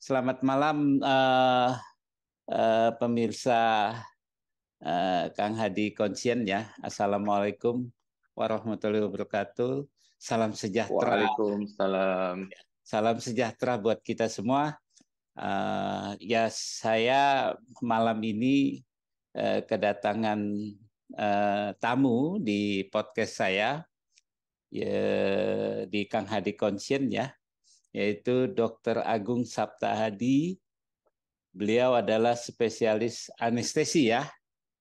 Selamat malam pemirsa Kang Hadi Konsien ya. Assalamualaikum warahmatullahi wabarakatuh. Salam sejahtera, Waalaikumsalam. salam sejahtera buat kita semua. Ya saya malam ini kedatangan tamu di podcast saya ya, di Kang Hadi Konsien ya, yaitu Dr. Agung Sapta Hadi. Beliau adalah spesialis anestesi ya,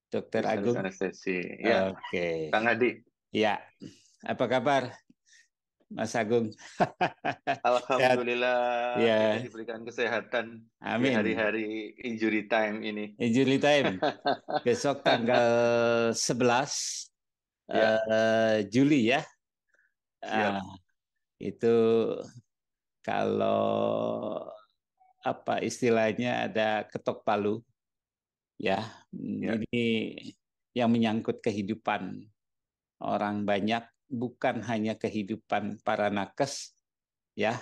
Dokter Spesialis Agung. anestesi. Ya, Oke, Kang Adi. ya. Apa kabar, Mas Agung? Sehat? Alhamdulillah kita Ya, diberikan kesehatan di amin. hari-hari injury time ini. Injury time. Besok tanggal 11 Ya, Juli ya. Ah, siap. itu kalau apa istilahnya ada ketok palu ya. Ya, Ini yang menyangkut kehidupan orang banyak, bukan hanya kehidupan para nakes ya,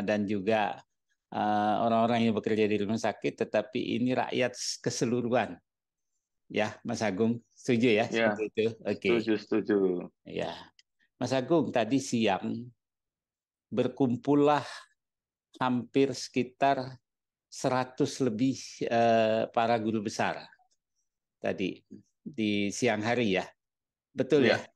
dan juga orang-orang yang bekerja di rumah sakit, tetapi ini rakyat keseluruhan ya, Mas Agung. Setuju ya seperti ya, itu? Oke. setuju, setuju. Ya, Mas Agung, tadi siang berkumpullah hampir sekitar 100 lebih para guru besar tadi di siang hari ya, betul ya? Ya,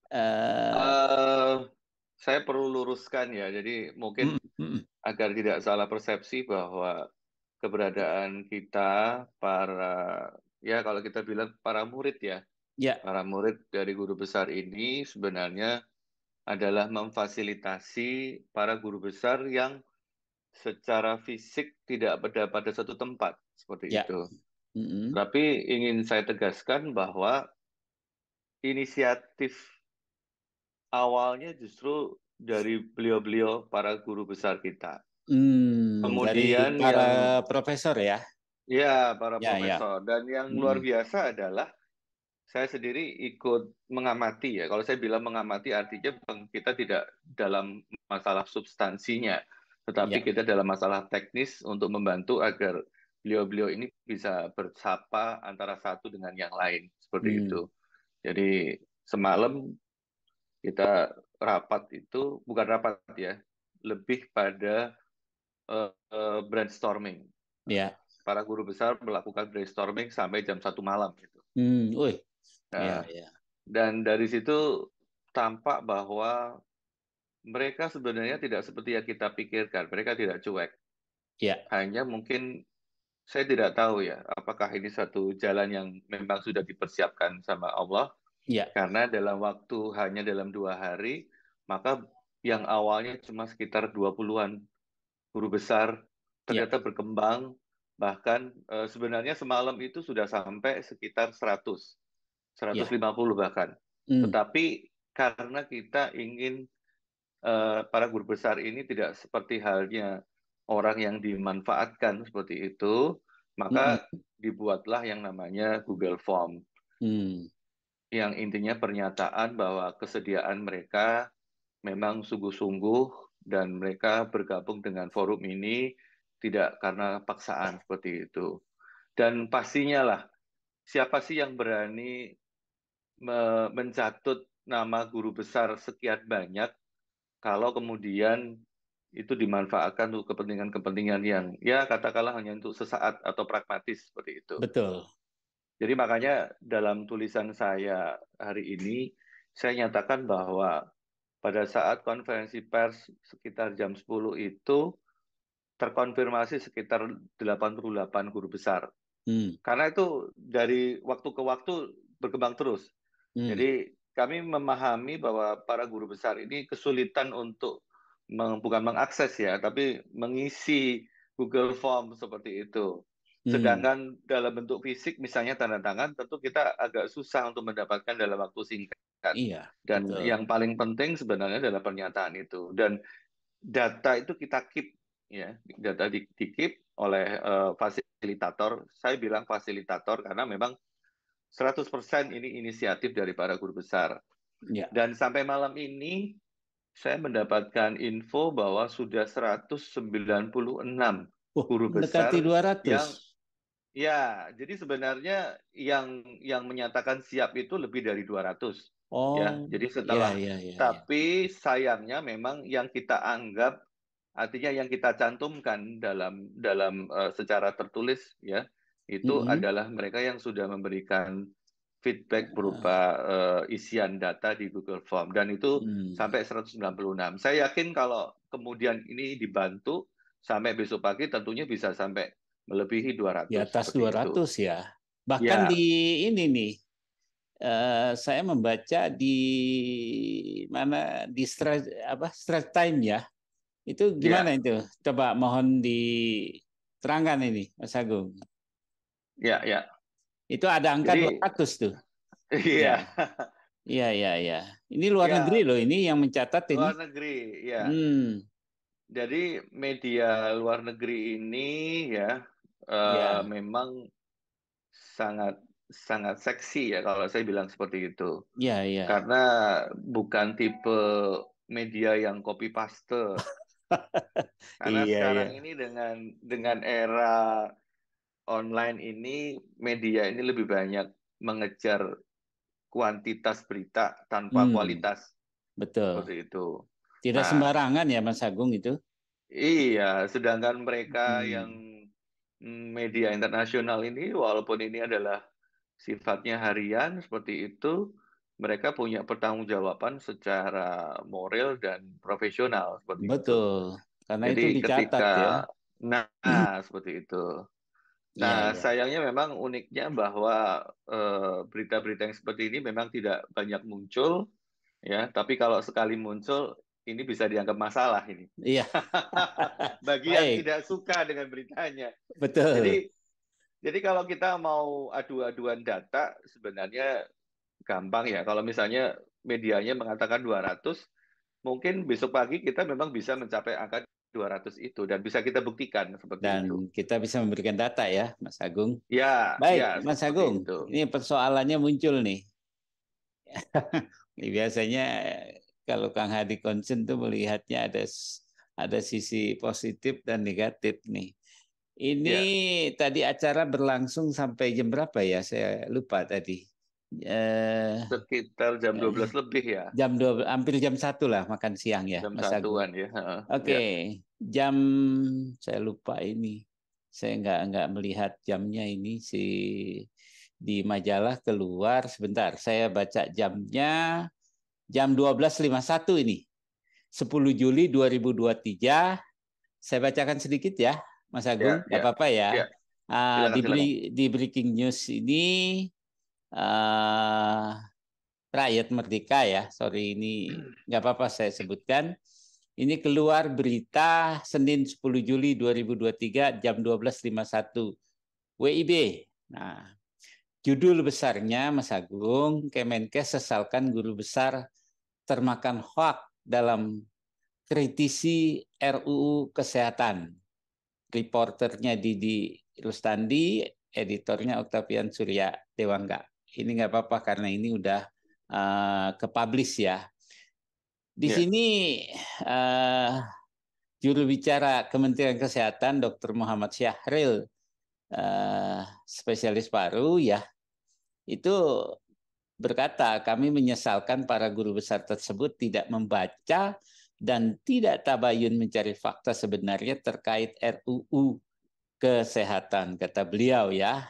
Eh, eh, saya perlu luruskan ya. Jadi mungkin mm, mm, agar tidak salah persepsi bahwa keberadaan kita para, ya kalau kita bilang para murid ya, ya, para murid dari guru besar ini sebenarnya adalah memfasilitasi para guru besar yang secara fisik tidak berada pada satu tempat seperti ya. itu. Mm, Tapi ingin saya tegaskan bahwa inisiatif awalnya justru dari beliau-beliau para guru besar kita. dari Kemudian para yang profesor ya, ya para ya, ya. profesor dan yang luar Mm, biasa adalah saya sendiri ikut mengamati ya. Kalau saya bilang mengamati artinya kita tidak dalam masalah substansinya, tetapi ya, kita dalam masalah teknis untuk membantu agar beliau-beliau ini bisa bersapa antara satu dengan yang lain seperti mm, itu. Jadi semalam kita rapat itu bukan rapat ya, lebih pada brainstorming. ya, Para guru besar melakukan brainstorming sampai jam 1 malam gitu. wih, ya, Nah, ya, dan dari situ tampak bahwa mereka sebenarnya tidak seperti yang kita pikirkan. Mereka tidak cuek. ya, Hanya mungkin saya tidak tahu ya, apakah ini satu jalan yang memang sudah dipersiapkan sama Allah. ya, Karena dalam waktu hanya dalam 2 hari, maka yang awalnya cuma sekitar 20-an guru besar ya, ternyata berkembang. Bahkan sebenarnya semalam itu sudah sampai sekitar 100, ya, 150 bahkan. mm, Tetapi karena kita ingin para guru besar ini tidak seperti halnya orang yang dimanfaatkan seperti itu, mm, maka dibuatlah yang namanya Google Form, mm, yang intinya pernyataan bahwa kesediaan mereka memang sungguh-sungguh dan mereka bergabung dengan forum ini tidak karena paksaan seperti itu. Dan pastinya lah, siapa sih yang berani mencatut nama guru besar sekian banyak kalau kemudian itu dimanfaatkan untuk kepentingan-kepentingan yang ya katakanlah hanya untuk sesaat atau pragmatis seperti itu. betul, Jadi makanya dalam tulisan saya hari ini saya nyatakan bahwa pada saat konferensi pers sekitar jam 10 itu terkonfirmasi sekitar 88 guru besar. mm, Karena itu dari waktu ke waktu berkembang terus. mm, Jadi kami memahami bahwa para guru besar ini kesulitan untuk bukan mengakses ya, tapi mengisi Google Form seperti itu. mm, Sedangkan dalam bentuk fisik, misalnya tanda tangan, tentu kita agak susah untuk mendapatkan dalam waktu singkat. iya, Dan betul, yang paling penting sebenarnya adalah pernyataan itu. Dan data itu kita keep, ya, data di keep oleh fasilitator. Saya bilang fasilitator karena memang 100% ini inisiatif dari para guru besar. ya, Dan sampai malam ini saya mendapatkan info bahwa sudah 196 Wah, guru mendekati besar 200. yang ya, jadi sebenarnya yang menyatakan siap itu lebih dari 200 ya. Oh, Jadi ya, setelah, ya, ya, ya. tapi sayangnya memang yang kita anggap, artinya yang kita cantumkan dalam dalam secara tertulis ya, itu Mm-mm. adalah mereka yang sudah memberikan feedback berupa Ah, isian data di Google Form, dan itu hmm. sampai 196. Saya yakin kalau kemudian ini dibantu sampai besok pagi tentunya bisa sampai melebihi Di 200 atas seperti itu. 200 ya. Bahkan di Ya, ini nih, saya membaca di mana di Straits Time ya. Itu gimana ya, itu? Coba mohon diterangkan ini, Mas Agung. ya, ya. Itu ada angka Jadi 200 tuh. Ya, iya, iya, iya, iya. Ini luar negeri ya, loh, ini yang mencatat ini. luar negeri, ya. Hmm, Jadi media luar negeri ini ya ya, memang sangat sangat seksi ya kalau saya bilang seperti itu. ya, ya. Karena bukan tipe media yang copy paste. Karena Iya, iya. sekarang ini dengan era online ini, media ini lebih banyak mengejar kuantitas berita tanpa Hmm, kualitas betul. seperti itu. Tidak Nah, sembarangan ya Mas Agung itu. iya, sedangkan mereka yang Hmm. media internasional ini, walaupun ini adalah sifatnya harian seperti itu, mereka punya pertanggungjawaban secara moral dan profesional seperti itu. Betul. Karena Jadi itu dicatat ketika, ya. nah seperti itu. Iya, Nah, iya. sayangnya memang uniknya bahwa berita-berita yang seperti ini memang tidak banyak muncul, ya. Tapi kalau sekali muncul, ini bisa dianggap masalah ini. Iya, Bagi yang baik. tidak suka dengan beritanya. Betul. Jadi, jadi kalau kita mau adu-aduan data, sebenarnya gampang ya. Kalau misalnya medianya mengatakan 200, mungkin besok pagi kita memang bisa mencapai angka 200 itu dan bisa kita buktikan seperti itu. Dan kita bisa memberikan data ya, Mas Agung. Ya, ya Baik, Mas seperti Agung. itu. Ini persoalannya muncul nih. Ini biasanya kalau Kang Hadi Konsen tuh melihatnya ada sisi positif dan negatif nih. Ini Ya, tadi acara berlangsung sampai jam berapa ya? Saya lupa tadi. Eh, sekitar jam 12 lebih ya, jam 2, hampir jam 1 lah makan siang ya, jam Mas Agung. satuan ya. Heeh. Oke, Ya, jam saya lupa ini. Saya nggak melihat jamnya ini di majalah keluar sebentar. Saya baca jamnya jam 12.51 ini. 10 Juli 2023. Saya bacakan sedikit ya, Mas Agung. ya, Nggak ya, apa-apa ya. ya. Di, Silakan, silakan. di breaking news ini uh, Rakyat Merdeka ya. Sorry ini nggak apa-apa saya sebutkan. Ini keluar berita Senin 10 Juli 2023 jam 12.51 WIB. Nah, judul besarnya Mas Agung, Kemenkes sesalkan guru besar termakan hoak dalam kritisi RUU Kesehatan. Reporternya Didi Rustandi, editornya Octavian Surya Dewangga. Ini nggak apa-apa karena ini udah ke-publish ya. Di Ya, sini uh, juru bicara Kementerian Kesehatan Dr. Muhammad Syahril, spesialis paru ya, itu berkata, kami menyesalkan para guru besar tersebut tidak membaca dan tidak tabayun mencari fakta sebenarnya terkait RUU Kesehatan, kata beliau ya.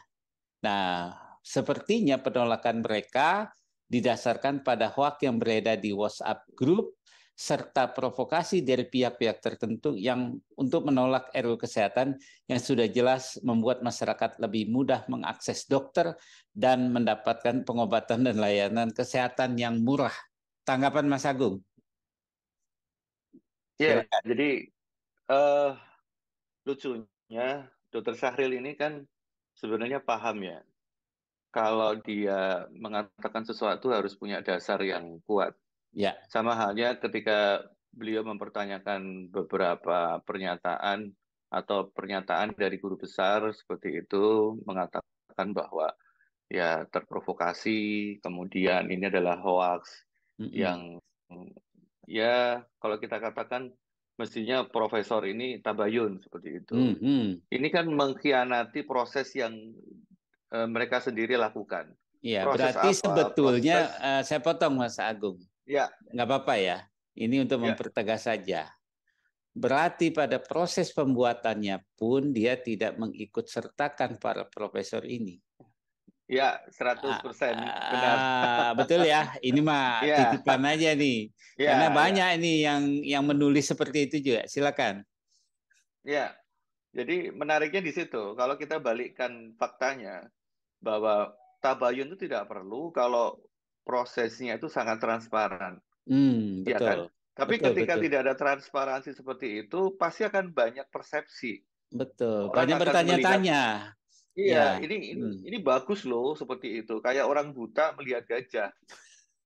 Nah, sepertinya penolakan mereka didasarkan pada hoak yang beredar di WhatsApp grup serta provokasi dari pihak-pihak tertentu yang untuk menolak RUU Kesehatan yang sudah jelas membuat masyarakat lebih mudah mengakses dokter dan mendapatkan pengobatan dan layanan kesehatan yang murah. Tanggapan Mas Agung? ya. Silakan. Jadi eh lucunya Dokter Syahril ini kan sebenarnya paham ya. Kalau dia mengatakan sesuatu harus punya dasar yang kuat. Ya. Sama halnya ketika beliau mempertanyakan beberapa pernyataan atau pernyataan dari guru besar seperti itu, mengatakan bahwa ya terprovokasi, kemudian ini adalah hoax Mm-mm. yang ya kalau kita katakan mestinya profesor ini tabayun seperti itu. Hmm. Ini kan mengkhianati proses yang mereka sendiri lakukan. Ya, Proses berarti apa? sebetulnya Proses saya potong Mas Agung. ya, Nggak apa-apa ya. Ini untuk ya, mempertegas saja. Berarti pada proses pembuatannya pun dia tidak mengikut sertakan para profesor ini. ya, 100% benar. Betul ya. Ini mah Ya, titipan aja nih. Karena ya, banyak ya, ini yang menulis seperti itu juga. Silakan. ya. Jadi menariknya di situ. Kalau kita balikkan faktanya bahwa tabayun itu tidak perlu kalau prosesnya itu sangat transparan, ya kan? Betul. Tapi Betul, ketika betul. tidak ada transparansi seperti itu, pasti akan banyak persepsi. Betul. Orang Banyak akan melihat, bertanya-tanya. iya, Ya. ini bagus loh seperti itu. Kayak orang buta melihat gajah,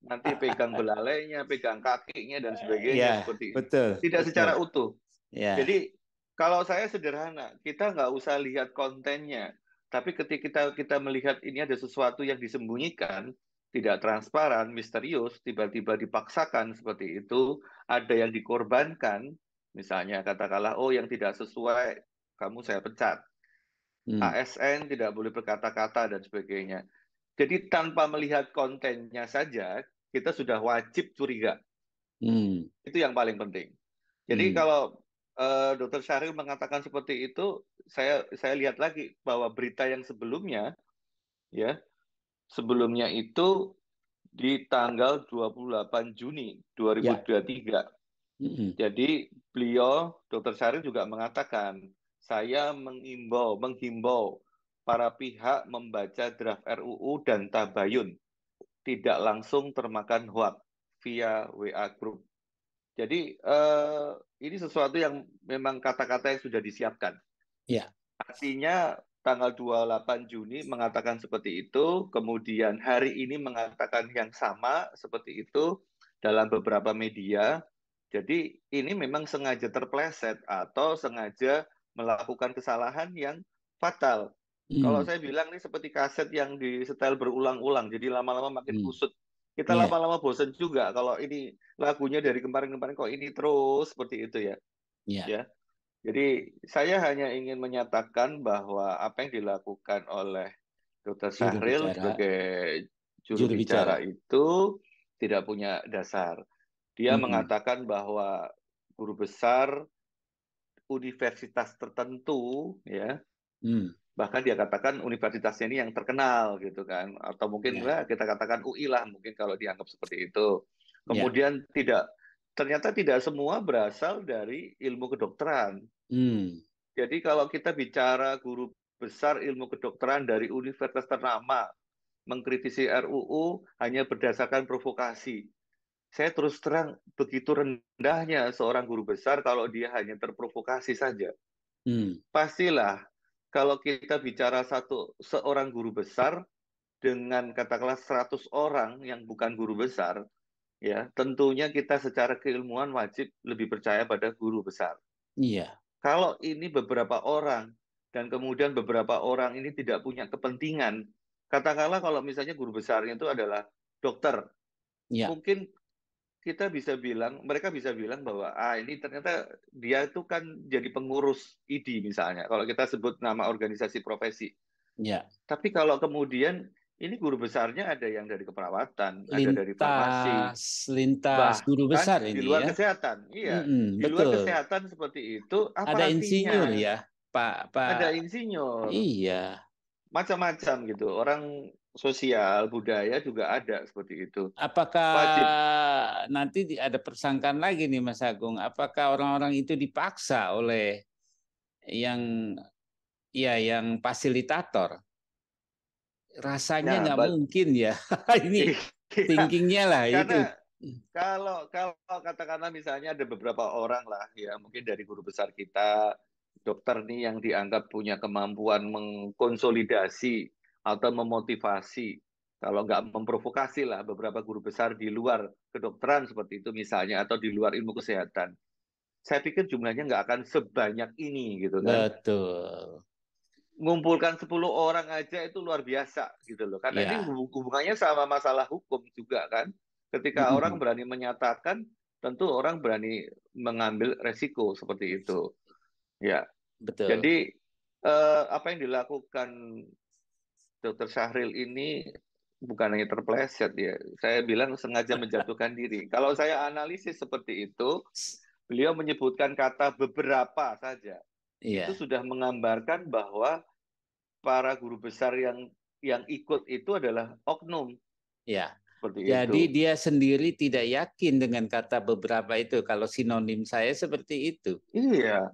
nanti pegang belalainya, pegang kakinya dan sebagainya Ya, seperti ini. betul, Tidak betul. secara utuh. Ya. Jadi kalau saya sederhana, kita nggak usah lihat kontennya, tapi ketika kita melihat ini ada sesuatu yang disembunyikan, tidak transparan, misterius, tiba-tiba dipaksakan seperti itu, ada yang dikorbankan, misalnya katakanlah, oh yang tidak sesuai, kamu saya pecat. Hmm. ASN tidak boleh berkata-kata dan sebagainya. Jadi tanpa melihat kontennya saja, kita sudah wajib curiga. Hmm. Itu yang paling penting. Jadi Hmm. kalau Dokter Syahril mengatakan seperti itu, saya lihat lagi bahwa berita yang sebelumnya, ya, sebelumnya itu di tanggal 28 Juni Ya. 2023. Hmm. Jadi beliau, Dokter Syahril juga mengatakan, saya menghimbau para pihak membaca draft RUU dan tabayun, tidak langsung termakan hoak via WA Group. Jadi ini sesuatu yang memang kata-kata yang sudah disiapkan. Ya. Artinya tanggal 28 Juni mengatakan seperti itu, kemudian hari ini mengatakan yang sama seperti itu dalam beberapa media. Jadi ini memang sengaja terpleset atau sengaja melakukan kesalahan yang fatal. Kalau Hmm. saya bilang ini seperti kaset yang disetel berulang-ulang, jadi lama-lama makin Hmm. kusut. Kita Ya. lama-lama bosan juga kalau ini lagunya dari kemarin-kemarin kok ini terus seperti itu ya. Ya. Ya. Jadi saya hanya ingin menyatakan bahwa apa yang dilakukan oleh Dr. Juru Syahril bicara. sebagai juru Juru bicara bicara. itu tidak punya dasar. Dia Hmm. mengatakan bahwa guru besar universitas tertentu, ya, Hmm. bahkan dia katakan universitasnya ini yang terkenal gitu kan, atau mungkin Ya. ya, kita katakan UI lah, mungkin kalau dianggap seperti itu. Ya. Kemudian ternyata tidak semua berasal dari ilmu kedokteran. Hmm. Jadi kalau kita bicara guru besar ilmu kedokteran dari universitas ternama mengkritisi RUU hanya berdasarkan provokasi. Saya terus terang begitu rendahnya seorang guru besar kalau dia hanya terprovokasi saja. Hmm. Pastilah kalau kita bicara seorang guru besar dengan katakanlah 100 orang yang bukan guru besar, ya, tentunya kita secara keilmuan wajib lebih percaya pada guru besar. Iya. Kalau ini beberapa orang dan kemudian beberapa orang ini tidak punya kepentingan, katakanlah kalau misalnya guru besarnya itu adalah dokter, Ya. mungkin kita bisa bilang, mereka bisa bilang bahwa ini ternyata dia itu kan jadi pengurus ID misalnya, kalau kita sebut nama organisasi profesi. Ya. Tapi kalau kemudian ini guru besarnya ada yang dari keperawatan, ada dari farmasi, Lintas lintas guru bahkan besar di ini luar ya. kesehatan. Iya, Mm-mm, di luar betul. kesehatan seperti itu, Ada apa insinyur artinya? ya, Pak Pak. Ada insinyur, Iya. macam-macam gitu. Orang sosial, budaya juga ada seperti itu. Apakah Wajib. nanti ada persangkaan lagi nih Mas Agung? Apakah orang-orang itu dipaksa oleh yang yang fasilitator? Rasanya Nah, nggak mungkin ya. Ini iya, thinkingnya lah karena itu. kalau katakanlah misalnya ada beberapa orang lah ya, mungkin dari guru besar kita, dokter nih yang dianggap punya kemampuan mengkonsolidasi atau memotivasi, kalau nggak memprovokasi lah beberapa guru besar di luar kedokteran seperti itu misalnya, atau di luar ilmu kesehatan. Saya pikir jumlahnya nggak akan sebanyak ini gitu kan. Betul. Ngumpulkan 10 orang aja itu luar biasa gitu loh. Karena ini Ya. hubungannya sama masalah hukum juga kan. Ketika orang Mm-mm. berani menyatakan tentu orang berani mengambil resiko seperti itu. Ya, betul. jadi apa yang dilakukan Dr. Syahril ini bukan hanya terpleset ya. Saya bilang sengaja menjatuhkan diri. Kalau saya analisis seperti itu, beliau menyebutkan kata beberapa saja. Itu Iya, sudah menggambarkan bahwa para guru besar yang ikut itu adalah oknum iya. seperti Jadi itu. dia sendiri tidak yakin dengan kata beberapa itu. Kalau sinonim saya seperti itu. Iya,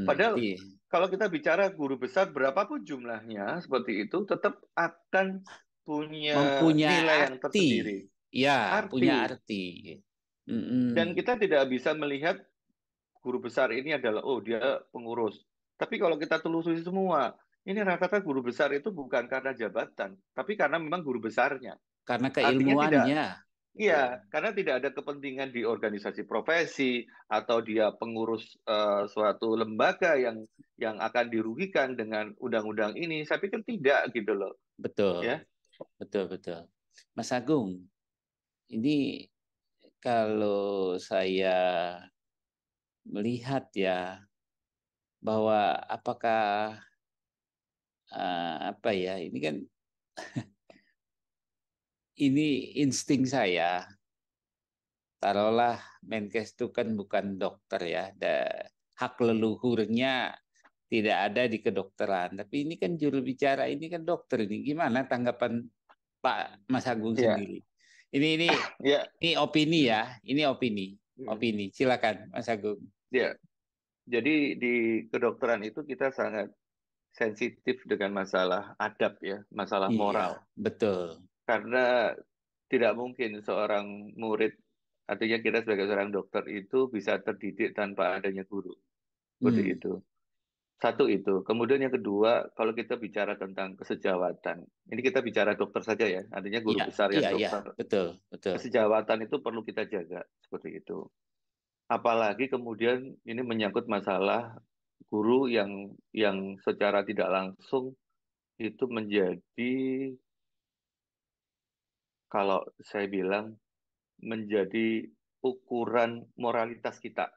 padahal Iya. kalau kita bicara guru besar berapapun jumlahnya seperti itu tetap akan punya Mempunyai nilai yang arti. tersendiri, Ya, arti. punya arti. Dan Mm-mm. kita tidak bisa melihat guru besar ini adalah, oh dia pengurus. Tapi kalau kita telusuri semua, ini rata-rata guru besar itu bukan karena jabatan, tapi karena memang guru besarnya. Karena Artinya tidak, keilmuannya. Betul. iya, karena tidak ada kepentingan di organisasi profesi atau dia pengurus suatu lembaga yang akan dirugikan dengan undang-undang ini. Saya pikir tidak gitu loh, Betul. ya. Betul, betul. Mas Agung, ini kalau saya melihat ya bahwa apakah apa ya ini kan ini insting saya. Taruhlah Menkes itu kan bukan dokter ya, hak leluhurnya tidak ada di kedokteran. Tapi ini kan juru bicara ini kan dokter ini. Gimana tanggapan Pak Mas Agung Ya, sendiri? Ini ya, ini opini ya, ini opini. Silakan Mas Agung. ya. Jadi di kedokteran itu kita sangat sensitif dengan masalah adab ya, masalah Iya, moral. betul. Karena tidak mungkin seorang murid, artinya kita sebagai seorang dokter itu bisa terdidik tanpa adanya guru. Seperti Hmm. itu. Satu itu. Kemudian yang kedua, kalau kita bicara tentang kesejawatan, ini kita bicara dokter saja ya, artinya guru Iya, besar iya, yang iya, dokter. betul, betul. Kesejawatan itu perlu kita jaga, seperti itu. Apalagi kemudian ini menyangkut masalah guru yang secara tidak langsung itu menjadi, kalau saya bilang, menjadi ukuran moralitas kita.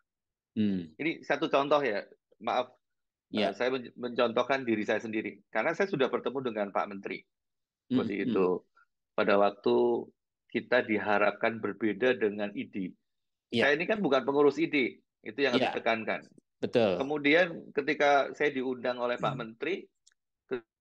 Hmm. Ini satu contoh ya, maaf, Ya. saya mencontohkan diri saya sendiri. Karena saya sudah bertemu dengan Pak Menteri, Hmm, seperti hmm. itu. Pada waktu kita diharapkan berbeda dengan ID. Saya Ya, ini kan bukan pengurus ID, itu yang harus ya, ditekankan. betul. Kemudian ketika saya diundang oleh Pak Menteri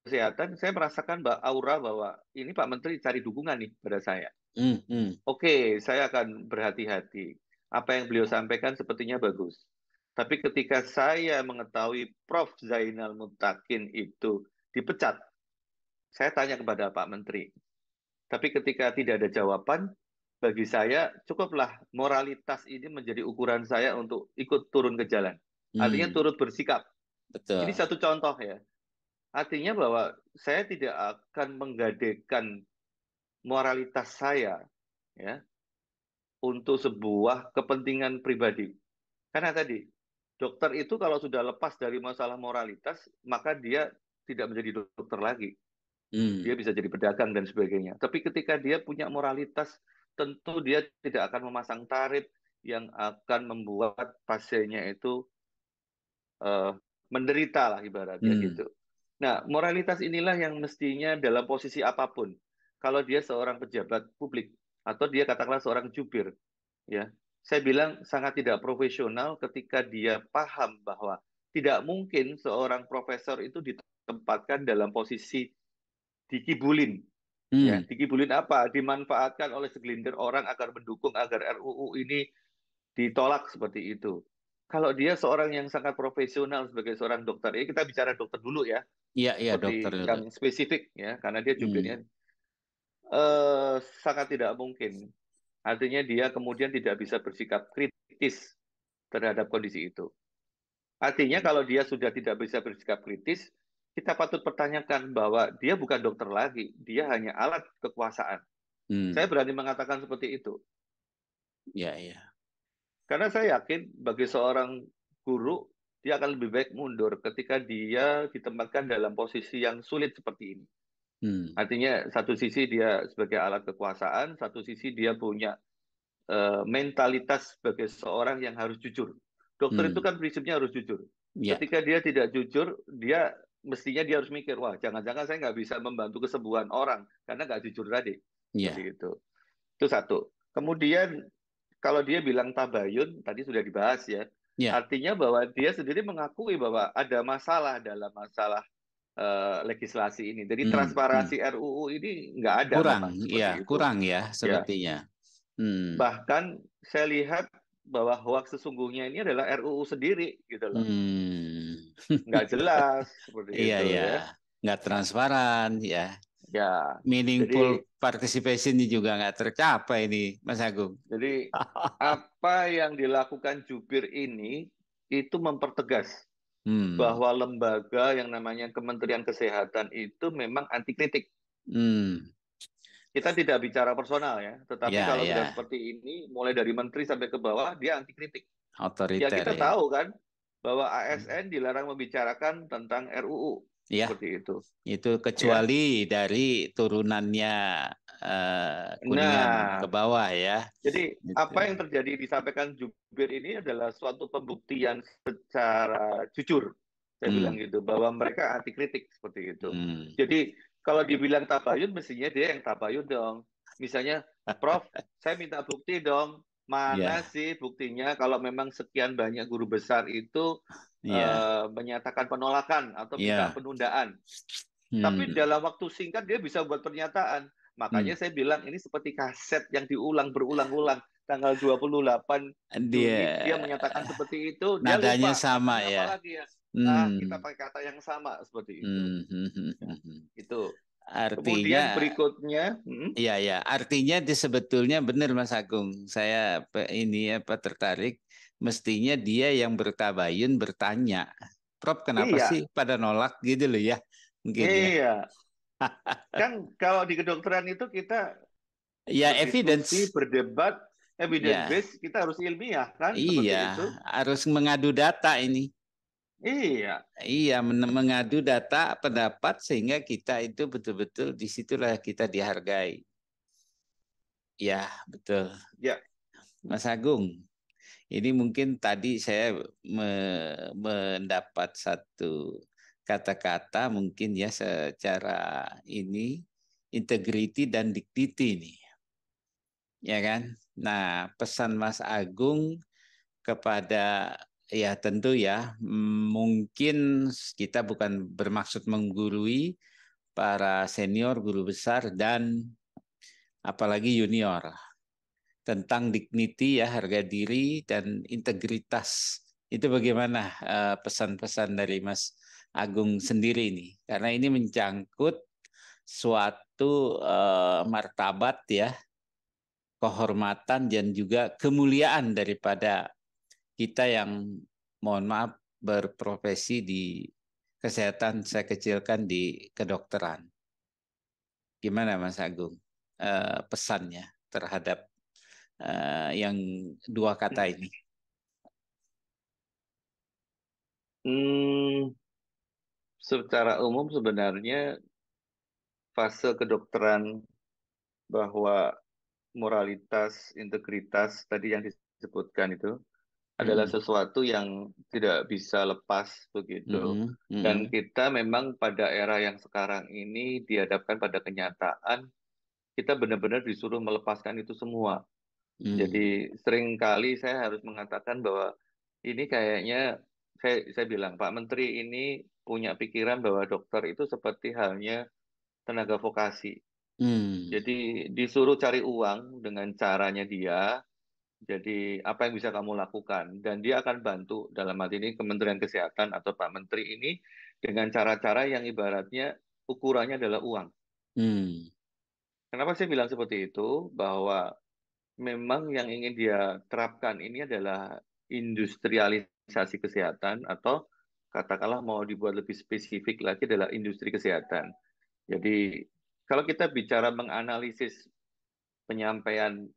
Kesehatan, saya merasakan aura bahwa ini Pak Menteri cari dukungan nih pada saya. Hmm, hmm, Oke, saya akan berhati-hati. Apa yang beliau sampaikan sepertinya bagus. Tapi ketika saya mengetahui Prof. Zainal Mutakin itu dipecat, saya tanya kepada Pak Menteri. Tapi ketika tidak ada jawaban, bagi saya cukuplah moralitas ini menjadi ukuran saya untuk ikut turun ke jalan. Artinya hmm, turut bersikap. Ini betul. satu contoh ya. Artinya bahwa saya tidak akan menggadekan moralitas saya ya untuk sebuah kepentingan pribadi. Karena tadi, dokter itu kalau sudah lepas dari masalah moralitas, maka dia tidak menjadi dokter lagi. Dia Hmm, bisa jadi pedagang dan sebagainya. Tapi ketika dia punya moralitas, tentu dia tidak akan memasang tarif yang akan membuat pasiennya itu eh, menderita lah ibaratnya hmm, gitu. Nah, moralitas inilah yang mestinya dalam posisi apapun. Kalau dia seorang pejabat publik atau dia katakanlah seorang jubir, ya, saya bilang sangat tidak profesional ketika dia paham bahwa tidak mungkin seorang profesor itu ditempatkan dalam posisi dikibulin. Ya, hmm. dikibulin apa? Dimanfaatkan oleh segelintir orang agar mendukung agar RUU ini ditolak seperti itu. Kalau dia seorang yang sangat profesional sebagai seorang dokter, ini kita bicara dokter dulu ya, Iya, iya, dokter seperti dulu. yang spesifik ya, karena dia Hmm, jubirnya sangat tidak mungkin. Artinya dia kemudian tidak bisa bersikap kritis terhadap kondisi itu. Artinya kalau dia sudah tidak bisa bersikap kritis, kita patut pertanyakan bahwa dia bukan dokter lagi, dia hanya alat kekuasaan. Saya hmm. berani mengatakan seperti itu. Ya, ya. Karena saya yakin bagi seorang guru, dia akan lebih baik mundur ketika dia ditempatkan dalam posisi yang sulit seperti ini. Hmm, Artinya satu sisi dia sebagai alat kekuasaan, satu sisi dia punya mentalitas sebagai seorang yang harus jujur. Dokter itu kan prinsipnya harus jujur. Ya, Ketika dia tidak jujur, dia mestinya dia harus mikir, wah jangan-jangan saya nggak bisa membantu kesembuhan orang karena nggak jujur tadi. Seperti ya, itu. Itu satu. Kemudian kalau dia bilang tabayun, tadi sudah dibahas ya, ya. artinya bahwa dia sendiri mengakui bahwa ada masalah dalam masalah legislasi ini. Jadi Hmm, hmm. transparansi RUU ini nggak ada Kurang, memang ya, seperti itu. kurang ya Ya, sepertinya. Hmm, bahkan saya lihat bahwa hoax sesungguhnya ini adalah RUU sendiri gitu loh. hmm. Nggak jelas seperti Iya, itu ya, ya. nggak transparan, ya. Ya, Meaningful jadi participation juga nggak tercapai nih, Mas Agung. jadi apa yang dilakukan jubir ini itu mempertegas Hmm, bahwa lembaga yang namanya Kementerian Kesehatan itu memang anti kritik. hmm, Kita tidak bicara personal ya, tetapi ya, kalau sudah ya, seperti ini, mulai dari menteri sampai ke bawah, dia anti kritik. Ya otoriter kita ya. tahu kan bahwa ASN dilarang membicarakan tentang RUU Ya, seperti itu, itu ya. kecuali dari turunannya Kuningan ke Nah, bawah ya. jadi Itu. apa yang terjadi disampaikan jubir ini adalah suatu pembuktian secara jujur. Saya bilang Hmm, gitu, bahwa mereka anti kritik seperti itu. hmm. Jadi kalau dibilang tabayun, mestinya dia yang tabayun dong. Misalnya, Prof, saya minta bukti dong. Mana Ya, sih buktinya kalau memang sekian banyak guru besar itu ya, menyatakan penolakan atau minta ya. penundaan. Tapi Hmm, dalam waktu singkat dia bisa buat pernyataan. hmm. Makanya saya bilang ini seperti kaset yang diulang berulang-ulang. Tanggal 28 Juni Dia dia menyatakan seperti itu, dia nadanya lupa sama katanya apa ya. lagi ya. Ah, kita Hmm, pakai kata yang sama seperti itu. hmm, hmm, hmm, Ya, hmm, hmm. itu. Kemudian Artinya, berikutnya, ya, ya. Artinya di sebetulnya benar Mas Agung. Saya ini apa tertarik. Mestinya dia yang bertabayun bertanya, Prof, kenapa sih iya, pada nolak gitu loh ya? Mungkin ya. iya. Kan kalau di kedokteran itu kita Ya, berdiskusi, evidence. berdebat, evidence Ya, based, kita harus ilmiah kan, iya. seperti itu. Harus mengadu data ini. Iya, Iya, mengadu data pendapat sehingga kita itu betul-betul disitulah kita dihargai. Ya, betul. ya. Mas Agung, ini mungkin tadi saya mendapat satu kata-kata mungkin ya secara ini integrity dan dignity nih, ya kan? Nah, pesan Mas Agung kepada ya tentu ya mungkin kita bukan bermaksud menggurui para senior, guru besar dan apalagi junior tentang dignity ya harga diri dan integritas. Itu bagaimana pesan-pesan dari Mas Agung sendiri ini? Karena ini mencangkut suatu martabat ya, kehormatan dan juga kemuliaan daripada kita yang mohon maaf berprofesi di kesehatan, saya kecilkan di kedokteran. Gimana Mas Agung pesannya terhadap yang dua kata ini? Hmm, secara umum sebenarnya fase kedokteran bahwa moralitas, integritas tadi yang disebutkan itu adalah Mm-mm. sesuatu yang tidak bisa lepas begitu. Mm-mm. Dan Mm-mm. kita memang pada era yang sekarang ini dihadapkan pada kenyataan kita benar-benar disuruh melepaskan itu semua. Mm. Jadi seringkali saya harus mengatakan bahwa ini kayaknya saya bilang Pak Menteri ini punya pikiran bahwa dokter itu seperti halnya tenaga vokasi. Mm. Jadi disuruh cari uang dengan caranya dia. Jadi apa yang bisa kamu lakukan? Dan dia akan bantu dalam hal ini Kementerian Kesehatan atau Pak Menteri ini dengan cara-cara yang ibaratnya ukurannya adalah uang. Mm. Kenapa saya bilang seperti itu? Bahwa memang yang ingin dia terapkan ini adalah industrialisasi kesehatan atau katakanlah mau dibuat lebih spesifik lagi adalah industri kesehatan. Jadi kalau kita bicara menganalisis penyampaian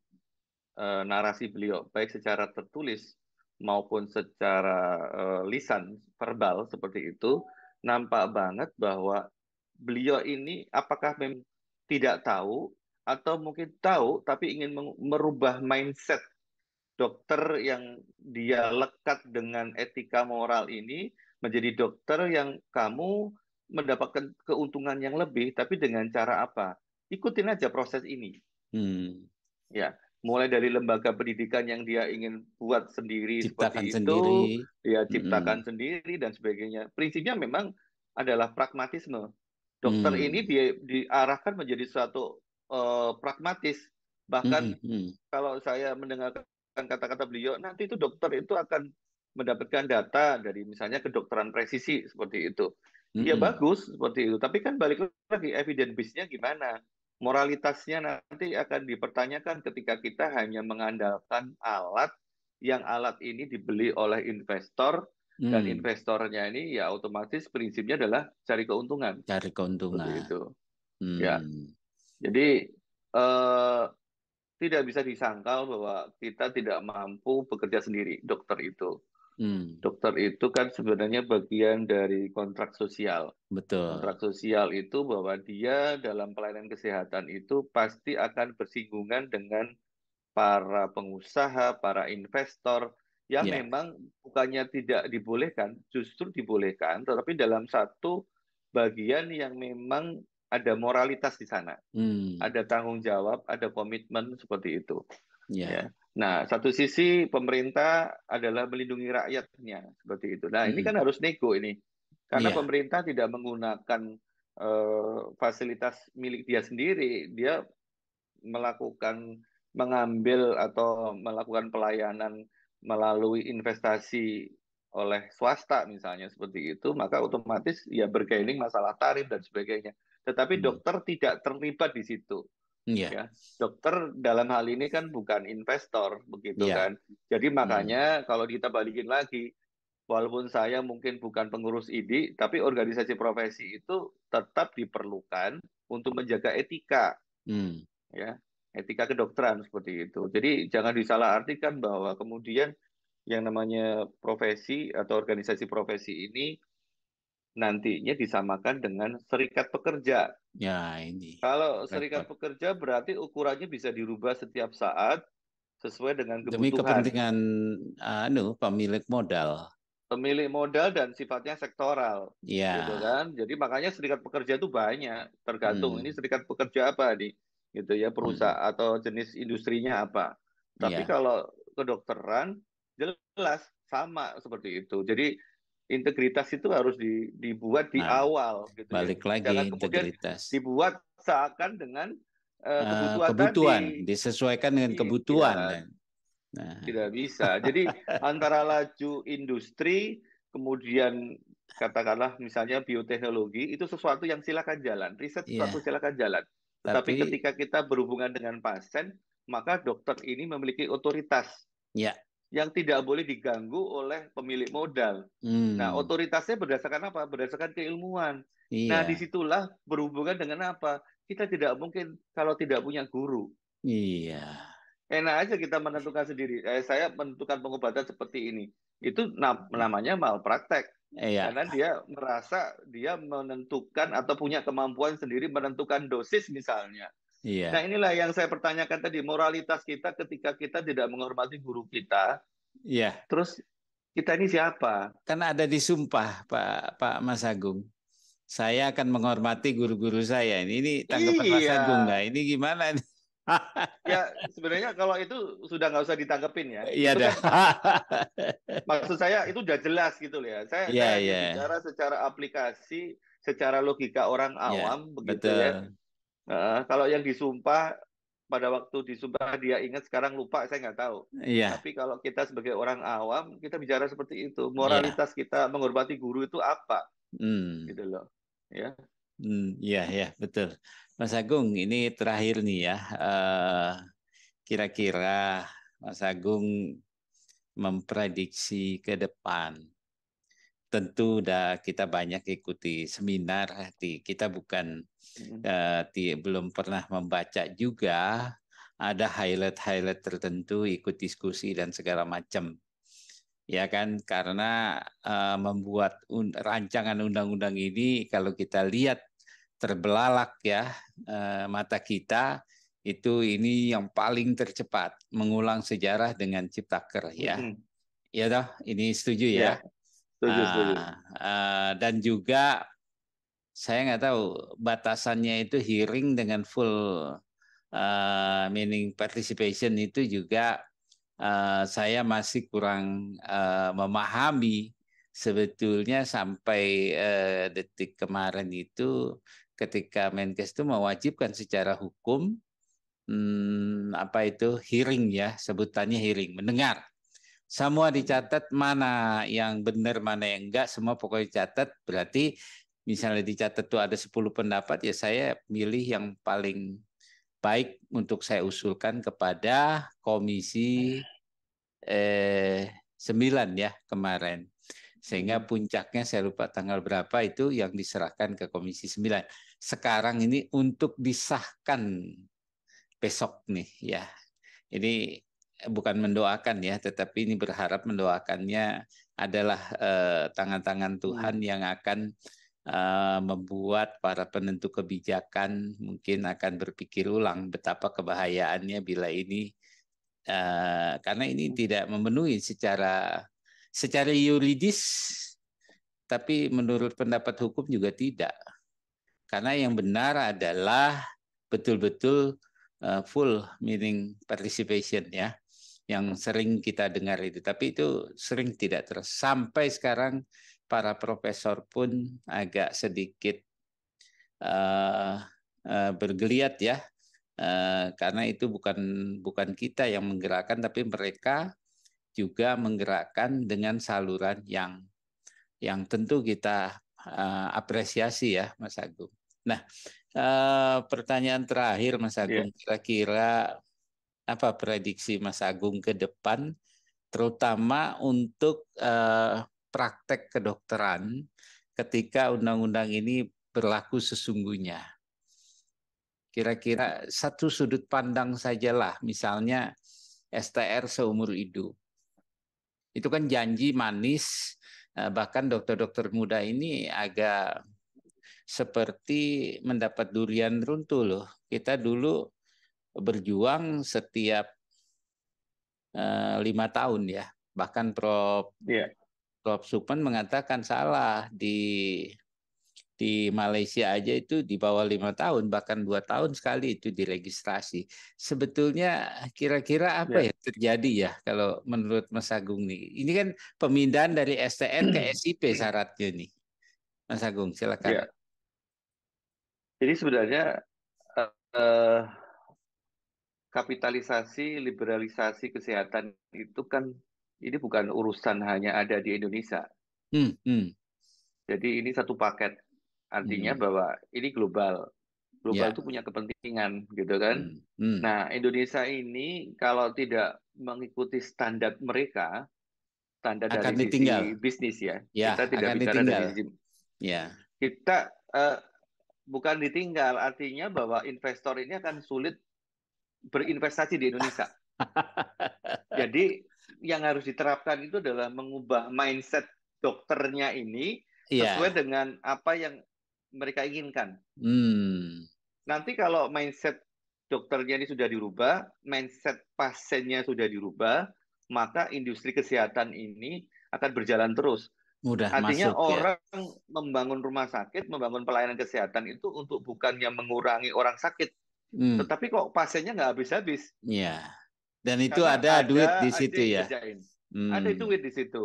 narasi beliau baik secara tertulis maupun secara lisan verbal seperti itu nampak banget bahwa beliau ini apakah memang tidak tahu atau mungkin tahu tapi ingin merubah mindset dokter yang dia lekat dengan etika moral ini menjadi dokter yang kamu mendapatkan keuntungan yang lebih, tapi dengan cara apa? Ikutin aja proses ini. Hmm. Ya, mulai dari lembaga pendidikan yang dia ingin buat sendiri Ciptakan seperti sendiri. itu, dia ciptakan Hmm. sendiri dan sebagainya. Prinsipnya memang adalah pragmatisme. Dokter ini Hmm. dia diarahkan menjadi suatu pragmatis. Hmm. Bahkan Hmm. kalau saya mendengarkan kata-kata beliau, nanti itu dokter itu akan mendapatkan data dari misalnya kedokteran presisi seperti itu. Ya Hmm. bagus seperti itu, tapi kan balik lagi evidence base-nya gimana? Moralitasnya nanti akan dipertanyakan ketika kita hanya mengandalkan alat yang alat ini dibeli oleh investor dan Hmm. investornya ini ya otomatis prinsipnya adalah cari keuntungan Cari seperti keuntungan. itu. Ya, Hmm. jadi eh, tidak bisa disangkal bahwa kita tidak mampu bekerja sendiri, dokter itu. Hmm. Dokter itu kan sebenarnya bagian dari kontrak sosial. Betul. Kontrak sosial itu bahwa dia dalam pelayanan kesehatan itu pasti akan bersinggungan dengan para pengusaha, para investor yang Ya. memang bukannya tidak dibolehkan, justru dibolehkan, tetapi dalam satu bagian yang memang ada moralitas di sana, Hmm. ada tanggung jawab, ada komitmen seperti itu. Ya. Ya. Nah, satu sisi pemerintah adalah melindungi rakyatnya seperti itu. Nah, ini Hmm. kan harus nego ini. Karena Iya. pemerintah tidak menggunakan fasilitas milik dia sendiri, dia melakukan mengambil atau melakukan pelayanan melalui investasi oleh swasta misalnya seperti itu, maka otomatis ya bergaining masalah tarif dan sebagainya. Tetapi Hmm. dokter tidak terlibat di situ Iya. ya. Dokter dalam hal ini kan bukan investor begitu Iya. kan. Jadi Hmm. makanya kalau kita balikin lagi, walaupun saya mungkin bukan pengurus IDI, tapi organisasi profesi itu tetap diperlukan untuk menjaga etika Hmm. ya. Etika kedokteran seperti itu. Jadi jangan disalahartikan bahwa kemudian yang namanya profesi atau organisasi profesi ini nantinya disamakan dengan serikat pekerja. Ya, ini Kalau serikat repot. pekerja berarti ukurannya bisa dirubah setiap saat sesuai dengan Demi kebutuhan kepentingan pemilik modal. pemilik modal dan sifatnya sektoral, gitu Ya. kan? Jadi makanya serikat pekerja itu banyak, tergantung ini Hmm. serikat pekerja apa nih, gitu ya, Hmm. perusahaan atau jenis industrinya apa. Tapi Ya. kalau kedokteran jelas sama seperti itu. Jadi integritas itu harus dibuat di Nah, awal, gitu ya. balik lagi Jangan kemudian integritas. dibuat seakan dengan kebutuhan tadi. Kebutuhan disesuaikan dengan kebutuhan. Iya, Nah, tidak bisa. Jadi antara laju industri, kemudian katakanlah misalnya bioteknologi, itu sesuatu yang silakan jalan. Riset sesuatu iya, silakan jalan. Tetapi tapi ketika kita berhubungan dengan pasien, maka dokter ini memiliki otoritas ya, yang tidak boleh diganggu oleh pemilik modal. Nah, hmm, otoritasnya berdasarkan apa? Berdasarkan keilmuan. Nah, iya, disitulah berhubungan dengan apa? Kita tidak mungkin kalau tidak punya guru. iya, Enak aja kita menentukan sendiri. Saya menentukan pengobatan seperti ini. Itu namanya malpraktek. iya, Karena dia merasa dia menentukan atau punya kemampuan sendiri menentukan dosis misalnya. Nah iya, inilah yang saya pertanyakan tadi. Moralitas kita ketika kita tidak menghormati guru kita. iya. Terus kita ini siapa? Kan ada di sumpah, Pak Mas Agung. Saya akan menghormati guru-guru saya. Ini tanggapan Mas Iya. Agung nggak? Ini gimana nih? Ya sebenarnya kalau itu sudah nggak usah ditanggepin ya. Iya Itu dah. kan maksud saya itu udah jelas gitu loh ya. Saya Iya, saya hanya iya, bicara secara aplikasi, secara logika orang iya, awam begitu ya. betul. Kalau yang disumpah pada waktu disumpah dia ingat sekarang lupa saya nggak tahu. Iya, Tapi kalau kita sebagai orang awam kita bicara seperti itu. iya. Moralitas kita menghormati guru itu apa Hmm. gitu loh. Ya. Iya, ya, betul. Mas Agung, ini terakhir nih ya. Kira-kira Mas Agung memprediksi ke depan. Tentu udah kita banyak ikuti seminar, kita bukan Mm, belum pernah membaca juga. Ada highlight-highlight tertentu, ikut diskusi dan segala macam. Ya kan, karena membuat rancangan undang-undang ini kalau kita lihat terbelalak ya mata kita, ini yang paling tercepat mengulang sejarah dengan Ciptaker ya. Mm-mm. Ya toh, ini setuju ya. Ya, setuju, setuju. Dan juga saya nggak tahu batasannya itu hearing dengan full meaning participation itu juga saya masih kurang memahami sebetulnya sampai detik kemarin itu ketika Menkes itu mewajibkan secara hukum apa itu hearing ya sebutannya hearing mendengar semua Mm-mm. dicatat mana yang benar mana yang enggak semua pokoknya dicatat berarti misalnya dicatat tuh ada 10 pendapat ya saya milih yang paling baik untuk saya usulkan kepada komisi 9 ya kemarin. Sehingga Mm-mm. puncaknya saya lupa tanggal berapa itu yang diserahkan ke Komisi 9. Sekarang ini untuk disahkan besok nih ya. Ini bukan mendoakan ya, tetapi ini berharap mendoakannya adalah tangan-tangan Tuhan Mm. yang akan membuat para penentu kebijakan mungkin akan berpikir ulang betapa kebahayaannya bila ini karena ini tidak memenuhi secara yuridis, tapi menurut pendapat hukum juga tidak. Karena yang benar adalah betul-betul full meaning participation ya, yang sering kita dengar itu. Tapi itu sering tidak terus. Sampai sekarang para profesor pun agak sedikit uh, bergeliat ya, karena itu bukan kita yang menggerakkan, tapi mereka juga menggerakkan dengan saluran yang tentu kita apresiasi ya, Mas Agung. Nah, pertanyaan terakhir, Mas Ya. Agung, kira-kira apa prediksi Mas Agung ke depan, terutama untuk praktek kedokteran ketika undang-undang ini berlaku sesungguhnya? Kira-kira satu sudut pandang sajalah, misalnya STR seumur hidup. Itu kan janji manis, bahkan dokter-dokter muda ini agak seperti mendapat durian runtuh loh. Kita dulu berjuang setiap 5 tahun ya. Bahkan Ya. Prof. Supman mengatakan salah di Malaysia aja itu di bawah 5 tahun, bahkan 2 tahun sekali itu diregistrasi. Sebetulnya kira-kira apa Ya. yang terjadi ya kalau menurut Mas Agung nih? Ini kan pemindahan dari STR ke SIP syaratnya nih. Mas Agung, silakan. Ya. Jadi sebenarnya eh, kapitalisasi, liberalisasi kesehatan itu kan ini bukan urusan hanya ada di Indonesia. Hmm, hmm, Jadi ini satu paket. Artinya hmm. bahwa ini global. Global Ya, itu punya kepentingan, gitu kan? hmm, hmm. Nah, Indonesia ini kalau tidak mengikuti standar mereka, standar Akan dari ditinggal. sisi bisnis ya, Ya, kita tidak akan bicara ditinggal. dari sisi Ya. kita bukan ditinggal, artinya bahwa investor ini akan sulit berinvestasi di Indonesia. Jadi yang harus diterapkan itu adalah mengubah mindset dokternya ini sesuai Iya. dengan apa yang mereka inginkan. Hmm. Nanti kalau mindset dokternya ini sudah dirubah, mindset pasiennya sudah dirubah, maka industri kesehatan ini akan berjalan terus. Mudah Artinya masuk ya. orang membangun rumah sakit, membangun pelayanan kesehatan itu untuk bukannya mengurangi orang sakit, Hmm. tetapi kok pasiennya nggak habis-habis. Ya. Dan itu Karena ada duit di ada aja situ yang ya. dikerjain. Ada Hmm. duit di situ.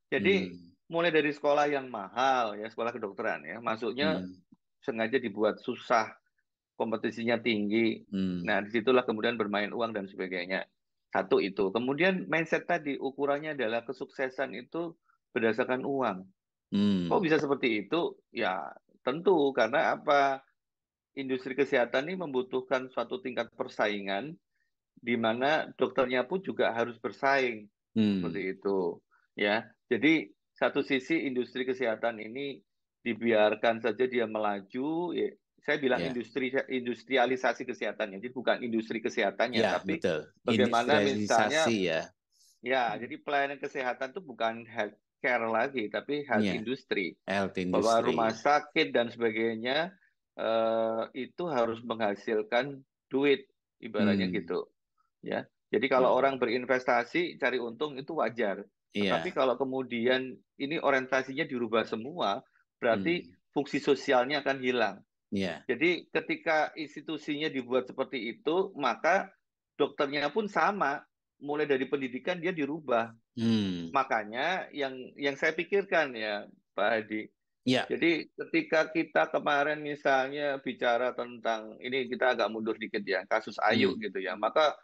Jadi Hmm. mulai dari sekolah yang mahal ya, sekolah kedokteran ya, masuknya Hmm. sengaja dibuat susah, kompetisinya tinggi. Hmm. Nah, disitulah kemudian bermain uang dan sebagainya. Satu itu. Kemudian mindset tadi ukurannya adalah kesuksesan itu berdasarkan uang. Kok Hmm. bisa seperti itu? Ya, tentu karena apa? Industri kesehatan ini membutuhkan suatu tingkat persaingan di mana dokternya pun juga harus bersaing seperti Hmm. itu. Ya, jadi satu sisi industri kesehatan ini dibiarkan saja dia melaju, ya, saya bilang Ya. industrialisasi kesehatannya, jadi bukan industri kesehatannya, Ya, tapi betul. bagaimana Industrialisasi misalnya ya. ya, jadi pelayanan kesehatan itu bukan healthcare lagi, tapi health Ya. industry, Health bahwa industry rumah ya. sakit dan sebagainya itu harus menghasilkan duit. ibaratnya gitu, ya. Jadi kalau Hmm. orang berinvestasi cari untung itu wajar. Tetapi Iya. kalau kemudian ini orientasinya dirubah semua, berarti Hmm. fungsi sosialnya akan hilang. Iya. Jadi ketika institusinya dibuat seperti itu, maka dokternya pun sama. Mulai dari pendidikan dia dirubah. Hmm. Makanya yang saya pikirkan ya, Pak Hadi. Iya. Jadi ketika kita kemarin misalnya bicara tentang ini kita agak mundur dikit ya, kasus Ayu Hmm. gitu ya, maka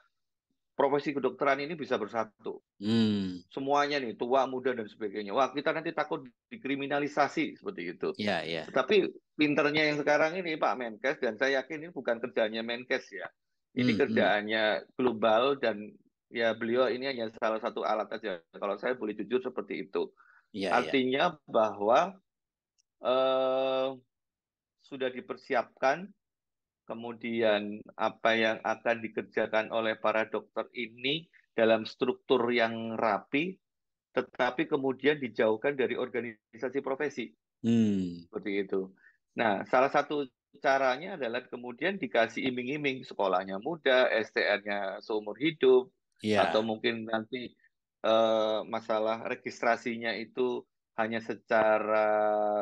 profesi kedokteran ini bisa bersatu. Hmm. Semuanya nih, tua, muda, dan sebagainya. Wah, kita nanti takut dikriminalisasi seperti itu. Iya, iya. Tetapi pinternya yang sekarang ini Pak Menkes, dan saya yakin ini bukan kerjanya Menkes ya. Ini Hmm. Hmm. kerjaannya global dan ya beliau ini hanya salah satu alat aja. Kalau saya boleh jujur seperti itu. Iya, iya. Artinya bahwa eh, sudah dipersiapkan, kemudian apa yang akan dikerjakan oleh para dokter ini dalam struktur yang rapi, tetapi kemudian dijauhkan dari organisasi profesi. Hmm. Seperti itu. Nah, salah satu caranya adalah kemudian dikasih iming-iming sekolahnya mudah, STR-nya seumur hidup, atau Iya. mungkin nanti masalah registrasinya itu hanya secara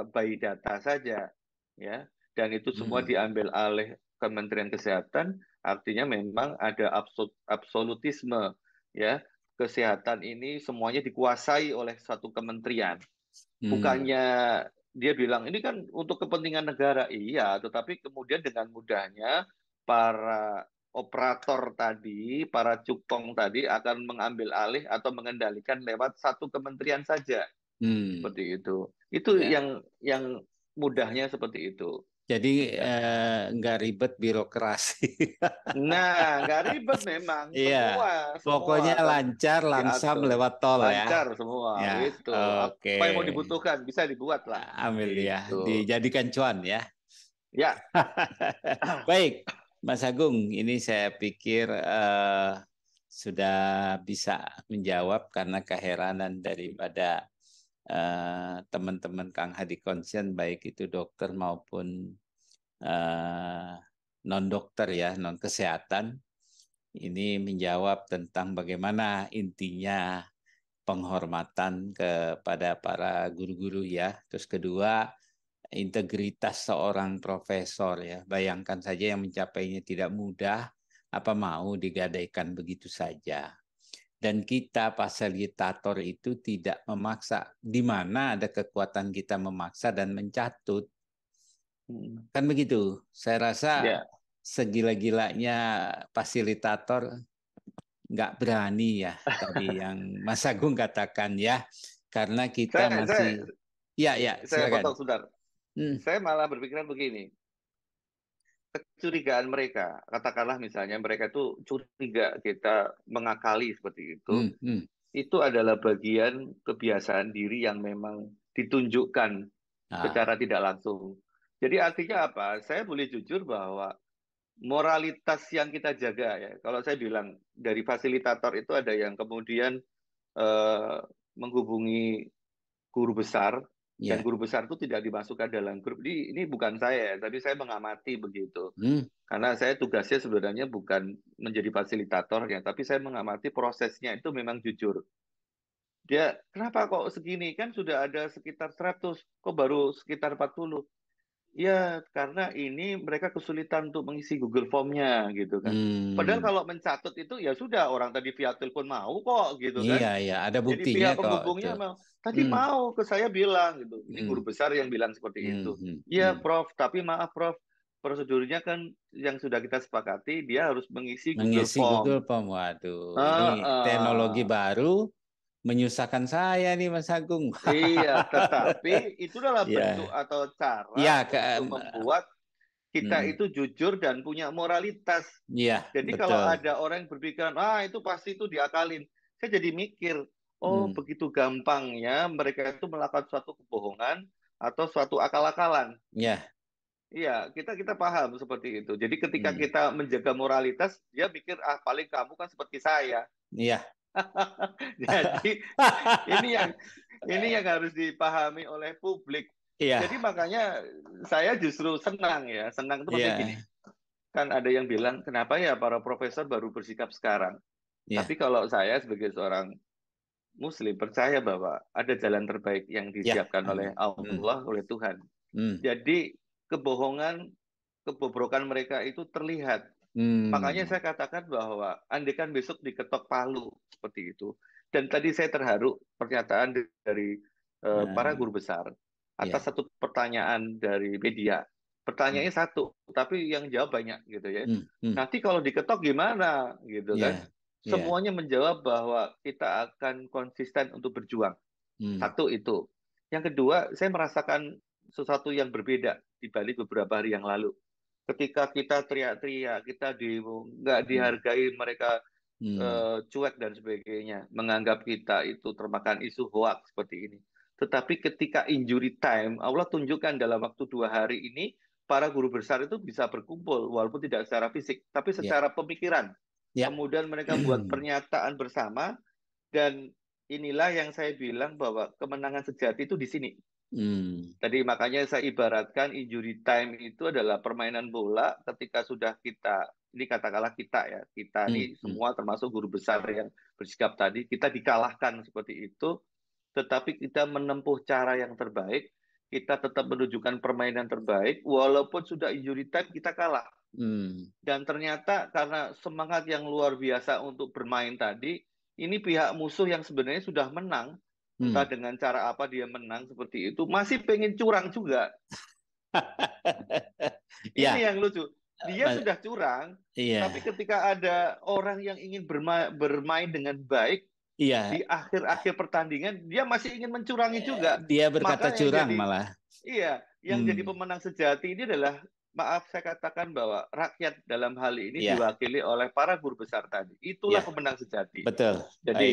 by data saja, ya. Dan itu semua Hmm. diambil alih Kementerian Kesehatan, artinya memang ada absolutisme, ya. Kesehatan ini semuanya dikuasai oleh satu kementerian. Hmm. Bukannya dia bilang ini kan untuk kepentingan negara, iya, tetapi kemudian dengan mudahnya para operator tadi, para cukong tadi akan mengambil alih atau mengendalikan lewat satu kementerian saja, Hmm. seperti itu. Itu Ya. yang mudahnya seperti itu. Jadi Ya. nggak ribet birokrasi. Nah, nggak ribet memang, Iya. semua semua Pokoknya akan lancar, langsam diatur, lewat tol ya. lancar semua, Ya. gitu. Oke. Apa yang mau dibutuhkan bisa dibuat lah, Ambil ya. gitu. Dijadikan cuan ya. Ya. Baik, Mas Agung, ini saya pikir sudah bisa menjawab karena keheranan daripada teman-teman Kang Hadi Konsen, baik itu dokter maupun non dokter ya, non kesehatan. Ini menjawab tentang bagaimana intinya penghormatan kepada para guru-guru ya. Terus kedua, integritas seorang profesor ya. Bayangkan saja yang mencapainya tidak mudah, apa mau digadaikan begitu saja. Dan kita fasilitator itu tidak memaksa. Di mana ada kekuatan kita memaksa dan mencatut. Hmm. Kan begitu. Saya rasa Ya, segila-gilanya fasilitator nggak berani ya tadi yang Mas Agung katakan ya. Karena kita saya saya masih, ya ya saya silakan. potong sebentar. Hmm. Saya malah berpikiran begini, kecurigaan mereka, katakanlah misalnya mereka itu curiga kita mengakali seperti Hmm. Hmm. itu adalah bagian kebiasaan diri yang memang ditunjukkan secara Ah, tidak langsung. Jadi artinya apa? Saya boleh jujur bahwa moralitas yang kita jaga ya. Kalau saya bilang dari fasilitator itu ada yang kemudian eh, menghubungi guru besar dan ya. guru besar itu tidak dimasukkan dalam grup. Ini bukan saya, tapi saya mengamati begitu. Hmm. Karena saya tugasnya sebenarnya bukan menjadi fasilitator ya, tapi saya mengamati prosesnya itu memang jujur. Dia, kenapa kok segini? Kan sudah ada sekitar 100, kok baru sekitar 40? Ya, karena ini mereka kesulitan untuk mengisi Google Form-nya gitu kan. Padahal Hmm. kalau mencatut itu ya sudah orang tadi via telepon mau kok gitu Iya kan. ya, ada Jadi buktinya pihak kok itu. penghubungnya mau tadi Hmm. mau ke saya bilang gitu. Ini guru Hmm. besar yang bilang seperti Hmm. itu. Hmm. Iya, Hmm. Prof, tapi maaf Prof, prosedurnya kan yang sudah kita sepakati dia harus mengisi Google Mengisi Google Form. Form, waduh, ini teknologi Ah, baru menyusahkan saya nih Mas Agung. iya, tetapi itu adalah bentuk Ya, atau cara ya, untuk membuat kita hmm. itu jujur dan punya moralitas. Ya, Jadi kalau betul. ada orang yang berpikiran, ah itu pasti itu diakalin. Saya jadi mikir, oh Hmm. begitu gampangnya mereka itu melakukan suatu kebohongan atau suatu akal-akalan. Ya, Iya, kita kita paham seperti itu. Jadi ketika hmm. kita menjaga moralitas, dia mikir, ah paling kamu kan seperti saya. Ya. Jadi ini yang ini yang harus dipahami oleh publik. Jadi Iya, makanya saya justru senang ya, senang itu maksudnya gini. iya. kan ada yang bilang, kenapa ya para profesor baru bersikap sekarang? Ya, Tapi kalau saya sebagai seorang Muslim percaya bahwa ada jalan terbaik yang ya. disiapkan oleh Hmm, Allah, oleh Tuhan. hmm, Jadi kebohongan, kebobrokan mereka itu terlihat. Makanya hmm. saya katakan bahwa andekan besok diketok palu seperti itu. Dan tadi saya terharu pernyataan dari para Eh, guru besar atas ya. satu pertanyaan dari media. Hmm, Pertanyaannya satu, tapi yang jawab banyak gitu ya. hmm, hmm. Nanti kalau diketok gimana gitu kan? Ya, ya. Semuanya menjawab bahwa kita akan konsisten untuk berjuang. Hmm, Satu itu. Yang kedua, saya merasakan sesuatu yang berbeda di balik beberapa hari yang lalu. Ketika kita teriak-teriak, kita demo, nggak hmm, dihargai, mereka hmm. cuek dan sebagainya, menganggap kita itu termakan isu hoax seperti ini. Tetapi ketika injury time, Allah tunjukkan dalam waktu 2 hari ini, para guru besar itu bisa berkumpul, walaupun tidak secara fisik, tapi Ya, secara pemikiran. ya. Kemudian mereka buat pernyataan bersama, dan inilah yang saya bilang bahwa kemenangan sejati itu di sini. Hmm, Tadi makanya saya ibaratkan injury time itu adalah permainan bola ketika sudah kita, ini katakanlah kita ya, kita hmm, ini hmm. semua termasuk guru besar yang bersikap tadi, kita dikalahkan seperti itu, tetapi kita menempuh cara yang terbaik, kita tetap menunjukkan permainan terbaik, walaupun sudah injury time kita kalah. Hmm, Dan ternyata karena semangat yang luar biasa untuk bermain tadi, ini pihak musuh yang sebenarnya sudah menang, entah hmm. dengan cara apa dia menang seperti itu, masih pengen curang juga. Ini Ya, yang lucu. Dia Ma- sudah curang, tapi iya, ketika ada orang yang ingin bermain dengan baik iya. di akhir-akhir pertandingan, dia masih ingin mencurangi juga. Dia berkata Maka yang curang jadi, malah. iya, yang jadi Hmm, pemenang sejati ini adalah, maaf saya katakan bahwa rakyat dalam hal ini ya, diwakili oleh para guru besar tadi. Itulah ya, pemenang sejati. betul. Baik. Jadi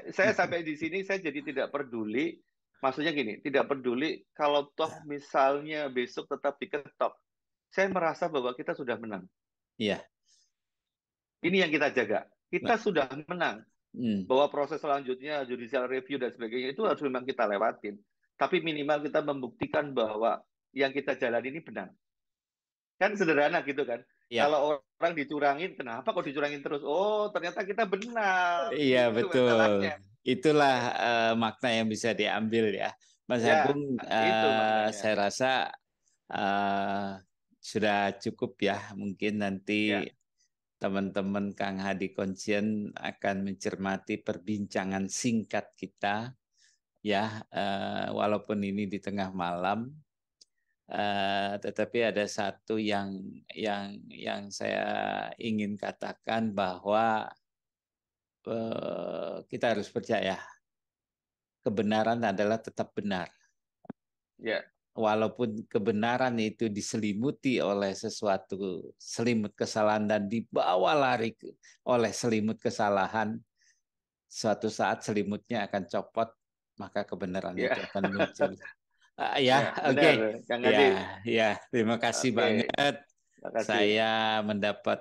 saya sampai di sini saya jadi tidak peduli. Maksudnya gini, tidak peduli kalau toh misalnya besok tetap diketok. Saya merasa bahwa kita sudah menang. Iya. Ini yang kita jaga. Kita Ma- sudah menang. Hmm, Bahwa proses selanjutnya, judicial review dan sebagainya itu harus memang kita lewatin. Tapi minimal kita membuktikan bahwa yang kita jalan ini benar. Kan sederhana gitu kan. ya. Kalau orang dicurangin, kenapa kok dicurangin terus? Oh, ternyata kita benar. Iya, Gitu betul. masalahnya. Itulah makna yang bisa diambil ya. Mas Ya, Agung, itu maknanya. saya rasa eh, sudah cukup ya. Mungkin nanti Ya, teman-teman Kang Hadi Konsien akan mencermati perbincangan singkat kita ya, walaupun ini di tengah malam, tetapi ada satu yang saya ingin katakan bahwa kita harus percaya kebenaran adalah tetap benar. ya, Walaupun kebenaran itu diselimuti oleh sesuatu selimut kesalahan dan dibawa lari oleh selimut kesalahan, suatu saat selimutnya akan copot, maka kebenaran itu ya, akan muncul. Ya, ya, oke. benar, Kang Ya, Adi. ya, terima kasih Oke, banget. terima kasih. Saya mendapat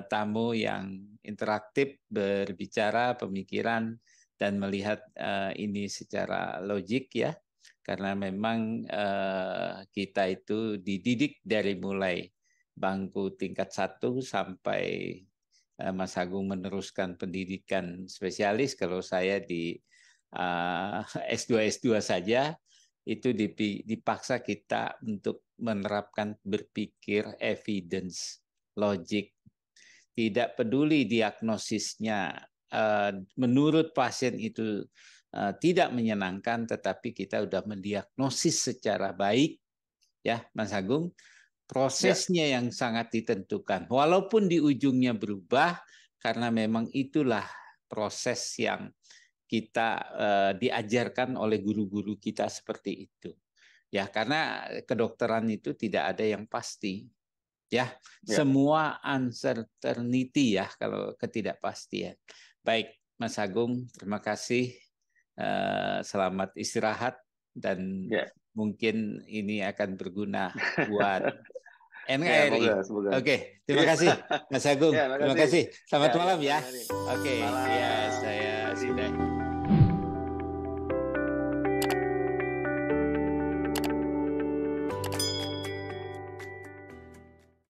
tamu yang interaktif, berbicara, pemikiran, dan melihat ini secara logik ya. Karena memang kita itu dididik dari mulai bangku tingkat 1 sampai Mas Agung meneruskan pendidikan spesialis. Kalau saya di S2 S2 saja itu dipaksa kita untuk menerapkan berpikir evidence, logik, tidak peduli diagnosisnya. Menurut pasien itu tidak menyenangkan, tetapi kita sudah mendiagnosis secara baik, ya, Mas Agung. Ya, Prosesnya yang sangat ditentukan, walaupun di ujungnya berubah, karena memang itulah proses yang kita diajarkan oleh guru-guru kita seperti itu. Ya, karena kedokteran itu tidak ada yang pasti. Ya, ya, semua uncertainty ya kalau ketidakpastian. Baik, Mas Agung, terima kasih. Selamat istirahat dan ya. mungkin ini akan berguna buat Ya, semoga, NKRI. semoga. Oke, terima Iya. kasih Mas Ya, Agung. Terima makasih. kasih. Ya, Selamat ya, malam Kang ya. Adi. Oke, ya Malam, saya Kang Adi. sudah